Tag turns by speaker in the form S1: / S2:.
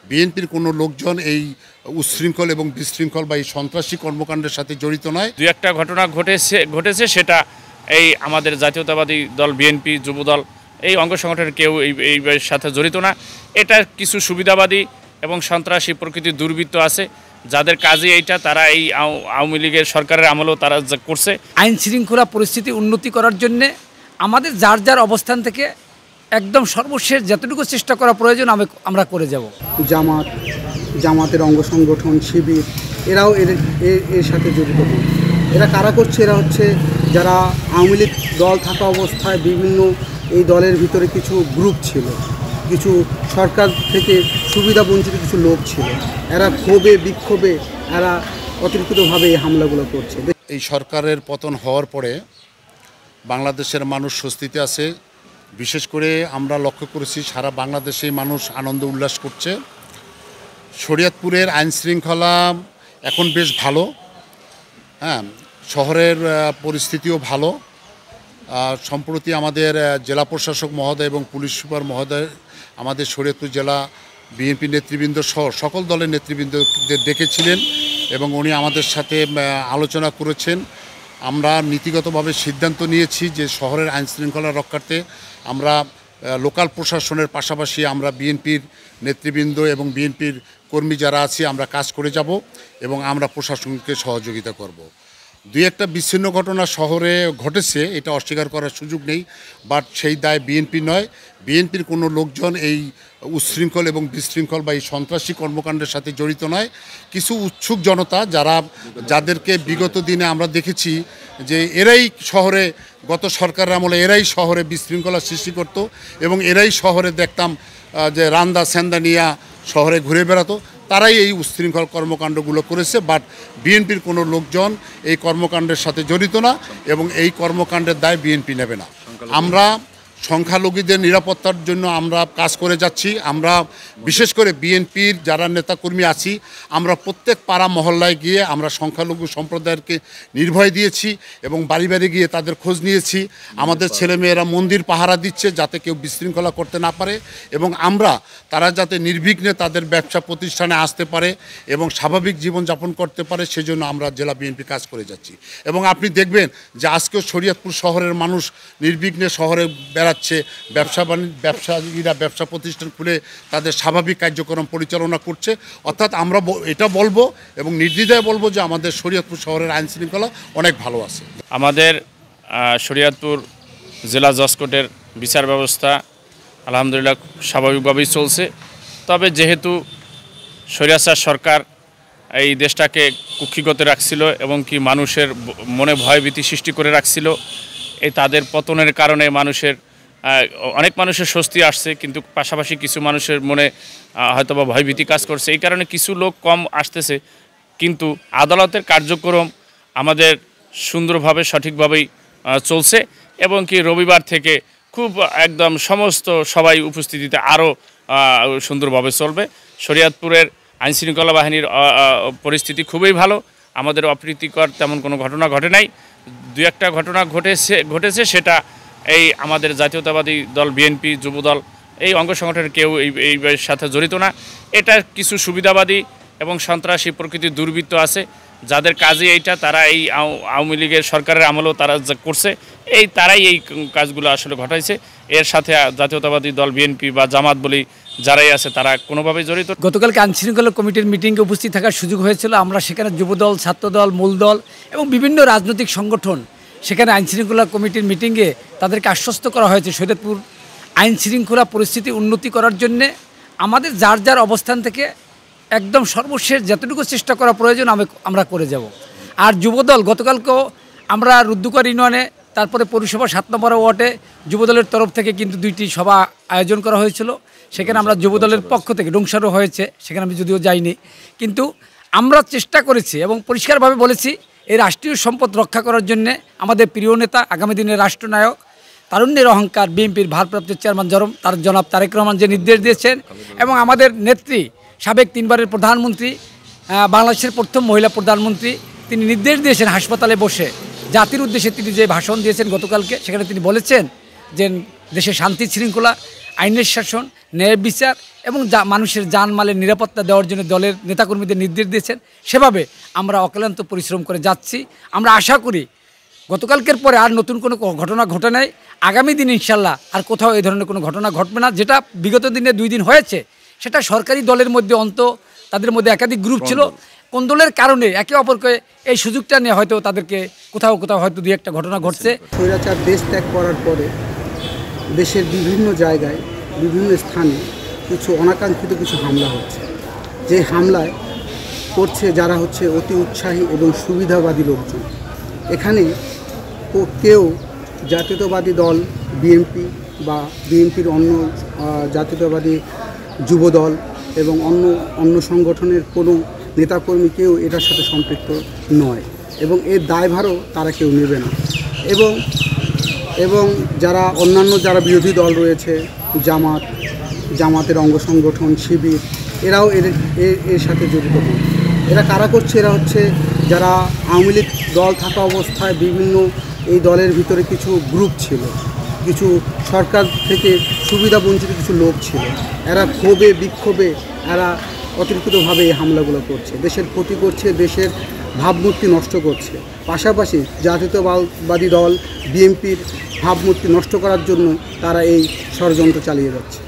S1: বিএনপির কোনো লোকজন এই উচ্ছৃঙ্খল এবং বিশৃঙ্খল বা এই সন্ত্রাসী কর্মকাণ্ডের সাথে জড়িত নয়।
S2: দুই একটা ঘটনা ঘটেছে সেটা এই আমাদের জাতীয়তাবাদী দল বিএনপি যুবদল এই অঙ্গ সংগঠনের কেউ এই সাথে জড়িত না। এটা কিছু সুবিধাবাদী এবং সন্ত্রাসী প্রকৃতির দুর্বৃত্ত আছে যাদের কাজে এইটা, তারা এই আওয়ামী লীগের সরকারের আমলেও তারা করছে।
S3: আইন শৃঙ্খলা পরিস্থিতি উন্নতি করার জন্যে আমাদের যার যার অবস্থান থেকে একদম সর্বশেষ যতটুকু চেষ্টা করা প্রয়োজন আমরা করে যাব।
S4: জামাতের অঙ্গ সংগঠন শিবির এরাও এর সাথে জড়িত হন। এরা কারা করছে? এরা হচ্ছে যারা আওয়ামী লীগ দল থাকা অবস্থায় বিভিন্ন এই দলের ভিতরে কিছু গ্রুপ ছিল, কিছু সরকার থেকে সুবিধা বঞ্চিত কিছু লোক ছিল, এরা ক্ষোভে বিক্ষোভে এরা অতিরিক্তভাবে এই হামলাগুলো করছে।
S1: এই সরকারের পতন হওয়ার পরে বাংলাদেশের মানুষ স্বস্তিতে আছে। বিশেষ করে আমরা লক্ষ্য করেছি সারা বাংলাদেশেই মানুষ আনন্দ উল্লাস করছে। শরীয়তপুরের আইন শৃঙ্খলা এখন বেশ ভালো, হ্যাঁ, শহরের পরিস্থিতিও ভালো। সম্প্রতি আমাদের জেলা প্রশাসক মহোদয় এবং পুলিশ সুপার মহোদয় আমাদের শরীয়তপুর জেলা বিএনপি নেতৃবৃন্দ সহ সকল দলের নেতৃবৃন্দদের ডেকেছিলেন এবং উনি আমাদের সাথে আলোচনা করেছেন। আমরা নীতিগতভাবে সিদ্ধান্ত নিয়েছি যে শহরের আইন শৃঙ্খলা রক্ষার্থে আমরা লোকাল প্রশাসনের পাশাপাশি আমরা বিএনপির নেতৃবৃন্দ এবং বিএনপির কর্মী যারা আছি আমরা কাজ করে যাব এবং আমরা প্রশাসনকে সহযোগিতা করব। দুই একটা বিচ্ছিন্ন ঘটনা শহরে ঘটেছে, এটা অস্বীকার করার সুযোগ নেই, বাট সেই দায় বিএনপি নয়। বিএনপির কোনো লোকজন এই উচ্ছৃঙ্খল এবং বিশৃঙ্খল বা এই সন্ত্রাসী কর্মকাণ্ডের সাথে জড়িত নয়। কিছু উৎসুক জনতা যাদেরকে বিগত দিনে আমরা দেখেছি যে এরাই শহরে গত সরকারের আমলে এরাই শহরে বিশৃঙ্খলা সৃষ্টি করত এবং এরাই শহরে দেখতাম যে রান্দা স্যান্দা নিয়ে শহরে ঘুরে বেড়াতো, তারাই এই উচ্ছৃঙ্খল কর্মকাণ্ডগুলো করেছে। বাট বিএনপির কোনো লোকজন এই কর্মকাণ্ডের সাথে জড়িত না এবং এই কর্মকাণ্ডের দায় বিএনপি নেবে না। আমরা সংখ্যালঘুদের নিরাপত্তার জন্য আমরা কাজ করে যাচ্ছি। আমরা বিশেষ করে বিএনপির যারা নেতাকর্মী আছি আমরা প্রত্যেক পাড়া মহল্লায় গিয়ে আমরা সংখ্যালঘু সম্প্রদায়কে নির্ভয় দিয়েছি এবং বাড়ি বাড়ি গিয়ে তাদের খোঁজ নিয়েছি। আমাদের ছেলেমেয়েরা মন্দির পাহারা দিচ্ছে যাতে কেউ বিশৃঙ্খলা করতে না পারে এবং তারা যাতে নির্বিঘ্নে তাদের ব্যবসা প্রতিষ্ঠানে আসতে পারে এবং স্বাভাবিক জীবনযাপন করতে পারে, সেজন্য আমরা জেলা বিএনপি কাজ করে যাচ্ছি। এবং আপনি দেখবেন যে আজকেও শরীয়তপুর শহরের মানুষ নির্বিঘ্নে শহরে বেড়াচ্ছে, ব্যবসায়ীরা ব্যবসা প্রতিষ্ঠান খুলে তাদের স্বাভাবিক কার্যক্রম পরিচালনা করছে। অর্থাৎ আমরা এটা বলবো এবং নির্দ্বিধায় বলবো যে আমাদের শরীয়তপুর শহরের আইন শৃঙ্খলা অনেক ভালো আছে।
S2: আমাদের শরীয়তপুর জেলা জজ কোর্টের বিচার ব্যবস্থা আলহামদুলিল্লাহ স্বাভাবিকভাবেই চলছে। তবে যেহেতু স্বৈরাচার সরকার এই দেশটাকে কুক্ষিগত রাখছিল এবং কি মানুষের মনে ভয়ভীতি সৃষ্টি করে রাখছিল, এই তাদের পতনের কারণে অনেক মানুষের স্বস্তি আসছে, কিন্তু পাশাপাশি কিছু মানুষের মনে হয়তোবা ভয়ভীতি কাজ করছে। এই কারণে কিছু লোক কম আসতেছে, কিন্তু আদালতের কার্যক্রম আমাদের সুন্দরভাবে সঠিকভাবেই চলছে এবং কি রবিবার থেকে খুব একদম সমস্ত সবাই উপস্থিতিতে আরও সুন্দরভাবে চলবে। শরীয়তপুরের আইনশৃঙ্খলা বাহিনীর পরিস্থিতি খুবই ভালো, আমাদের অপ্রীতিকর তেমন কোনো ঘটনা ঘটে নাই। দুই একটা ঘটনা ঘটেছে সেটা এই আমাদের জাতীয়তাবাদী দল বিএনপি যুবদল এই অঙ্গ সংগঠনের কেউ এই সাথে জড়িত না। এটা কিছু সুবিধাবাদী এবং সন্ত্রাসী প্রকৃতির দুর্বৃত্ত আছে যাদের কাজে এইটা, তারা এই আওয়ামী লীগের সরকারের আমলেও তারা করছে, তারাই এই কাজগুলো আসলে ঘটাইছে। এর সাথে জাতীয়তাবাদী দল বিএনপি বা জামাত বলি যারাই আছে তারা কোনোভাবেই জড়িত।
S3: গতকালকে আইনশৃঙ্খলা কমিটির মিটিংয়ে উপস্থিত থাকার সুযোগ হয়েছিল। আমরা সেখানে যুবদল, ছাত্রদল, মূলদল এবং বিভিন্ন রাজনৈতিক সংগঠন সেখানে আইনশৃঙ্খলা কমিটির মিটিংয়ে তাদেরকে আশ্বস্ত করা হয়েছে শরীয়তপুর আইনশৃঙ্খলা পরিস্থিতি উন্নতি করার জন্যে আমাদের যার যার অবস্থান থেকে একদম সর্বশেষ যতটুকু চেষ্টা করা প্রয়োজন আমরা করে যাব। আর যুবদল গতকালকেও আমরা রুদ্দুকর ইউনিয়নে, তারপরে পৌরসভা 7 নম্বর ওয়ার্ডে যুবদলের তরফ থেকে কিন্তু 2টি সভা আয়োজন করা হয়েছিল। সেখানে আমরা যুবদলের পক্ষ থেকে ডংসারও হয়েছে, সেখানে আমি যদিও যাইনি, কিন্তু আমরা চেষ্টা করেছি এবং পরিষ্কারভাবে বলেছি এই রাষ্ট্রীয় সম্পদ রক্ষা করার জন্যে আমাদের প্রিয় নেতা, আগামী দিনের রাষ্ট্রনায়ক, তারুণ্যের অহংকার বিএনপির ভারপ্রাপ্ত চেয়ারম্যান জনাব তারেক রহমান যে নির্দেশ দিয়েছেন এবং আমাদের নেত্রী সাবেক 3বারের প্রধানমন্ত্রী, বাংলাদেশের প্রথম মহিলা প্রধানমন্ত্রী, তিনি নির্দেশ দিয়েছেন হাসপাতালে বসে জাতির উদ্দেশ্যে তিনি যে ভাষণ দিয়েছেন গতকালকে, সেখানে তিনি বলেছেন যে দেশে শান্তি শৃঙ্খলা আইনের শাসন, ন্যায় বিচার এবং মানুষের জানমালের নিরাপত্তা দেওয়ার জন্য দলের নেতাকর্মীদের নির্দেশ দিয়েছেন। সেভাবে আমরা অক্লান্ত পরিশ্রম করে যাচ্ছি। আমরা আশা করি গতকালকের পরে আর নতুন কোনো ঘটনা ঘটে নাই। আগামী দিন ইনশাল্লাহ আর কোথাও এই ধরনের কোনো ঘটনা ঘটবে না। যেটা বিগত দিনে 2 দিন হয়েছে সেটা সরকারি দলের মধ্যে তাদের মধ্যে একাধিক গ্রুপ ছিল, কোন্দলের কারণে একে অপরকে এই সুযোগটা নিয়ে হয়তো তাদেরকে কোথাও হয়তো 2-1টা ঘটনা ঘটছে।
S4: স্বৈরাচার দেশ ত্যাগ করার পরে দেশের বিভিন্ন জায়গায় বিভিন্ন স্থানে কিছু অনাকাঙ্ক্ষিত কিছু হামলা হচ্ছে, যে হামলায় করছে যারা হচ্ছে অতি উৎসাহী এবং সুবিধাবাদী লোকজন। এখানে কেউ জাতীয়তাবাদী দল বিএনপি বা বিএনপির অন্য জাতীয়তাবাদী যুবদল এবং অন্য সংগঠনের কোনো নেতাকর্মী কেউ এটার সাথে সম্পৃক্ত নয় এবং এর দায়ভারও তারা কেউ নেবে না। এবং অন্যান্য যারা বিরোধী দল রয়েছে, জামাতের অঙ্গ সংগঠন শিবির, এরাও এর সাথে জড়িত নয়। এরা কারা করছে? এরা হচ্ছে যারা আওয়ামী লীগ দল থাকা অবস্থায় বিভিন্ন এই দলের ভিতরে কিছু গ্রুপ ছিল, কিছু সরকার থেকে সুবিধা বঞ্চিত কিছু লোক ছিল। এরা ক্ষোভে বিক্ষোভে এরা অতিরিক্তভাবে এই হামলাগুলো করছে, দেশের ক্ষতি করছে, দেশের ভাবমূর্তি নষ্ট করছে। পাশাপাশি জাতীয়তাবাদী দল বিএনপির ভাবমূর্তি নষ্ট করার জন্য তারা এই ষড়যন্ত্র চালিয়ে যাচ্ছে।